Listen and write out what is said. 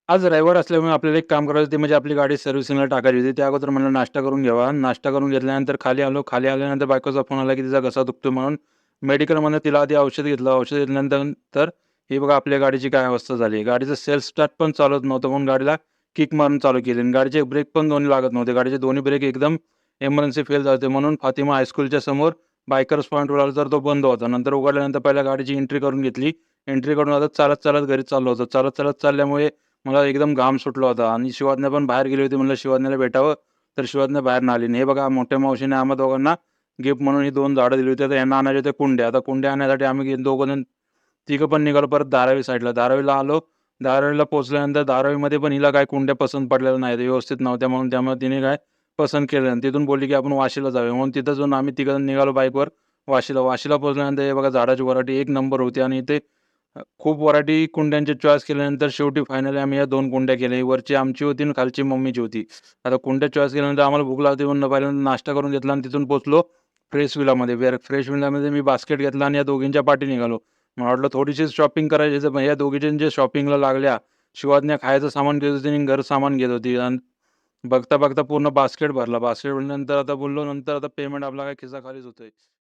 आज रविवार असल्यामुळे आपल्याला एक काम करायचं ते म्हणजे आपली गाडी सर्व्हिसिंगला टाकायची होती. त्या अगोदर म्हणलं नाश्ता करून घ्यावा. नाश्ता करून घेतल्यानंतर खाली आलो. खाली आल्यानंतर बायकोचा फोन आला, की तिचा घसा दुखतोय म्हणून मेडिकलमधनं तिला आधी औषध घेतलं. औषध घेतल्यानंतर तर ही बघा आपल्या गाडीची काय अवस्था झाली. गाडीचं सेल्फ स्टार्ट पण चालत नव्हतं म्हणून गाडीला किक मारून चालू केली आणि गाडीचे ब्रेक पण दोन्ही लागत नव्हते. गाडीचे दोन्ही ब्रेक एकदम एमर्जन्सी फेल झाले होते. म्हणून फातिमा हायस्कूलच्या समोर बायकर्स पॉइंटवर आलो तर तो बंद होता. नंतर उघडल्यानंतर पहिल्या गाडीची एंट्री करून घेतली. एंट्री करून आता चालत-चालत घरी चाललो होतो. चालत-चालत चालल्यामुळे मला एकदम घाम सुटला होता आणि शिवाज्ञा पण बाहेर गेली होती. म्हणलं शिवाज्ञाला भेटावं, तर शिवाज्ञा बाहेर नाही आली आणि हे बघा मोठ्या मावशीने आम्हा दोघांना गिफ्ट म्हणून ही 2 झाडं दिली होती. तर यांना आणायचे होते कुंड्या. आता कुंड्या आणण्यासाठी आम्ही दोघं जण तिघं पण निघालो परत धारावी साईडला. धारावीला आलो. धारावीला पोहोचल्यानंतर धारावीमध्ये पण हिला काही कुंड्या पसंत पडलेल्या नाहीत, व्यवस्थित नव्हत्या म्हणून त्यामुळे तिने काय पसंत केल्या आणि तिथून बोलली, की आपण वाशीला जाऊया. म्हणून तिथं जाऊन आम्ही तिघं निघालो बाईकवर वाशीला. वाशीला पोहोचल्यानंतर हे बघा झाडाची व्हरायटी एक नंबर होती आणि इथे खूप व्हरायटी कुंड्यांची चॉईस केल्यानंतर शेवटी फायनली आम्ही या 2 कुंड्या केल्या. ही वरची आमची होती आणि खालची मम्मीची होती. आता कुंड्या चॉईस केल्यानंतर आम्हाला भूक लागली म्हणून पहिल्यांदा नाश्ता करून घेतला आणि तिथून पोहोचलो फ्रेश विलामध्ये. फ्रेश विलामध्ये मी बास्केट घेतला आणि या दोघींच्या पाठी निघालो. मला वाटलं थोडीशी शॉपिंग करायची तर या दोघींच्या शॉपिंगला लागल्या. शिवाज्ञा खायचं सामान घेत होती आणि घर सामान घेत होती आणि बघता-बघता पूर्ण बास्केट भरला. बास्केट भरल्यानंतर आता बोललो नंतर आता पेमेंट आपला काय खिसाखालीच होतोय.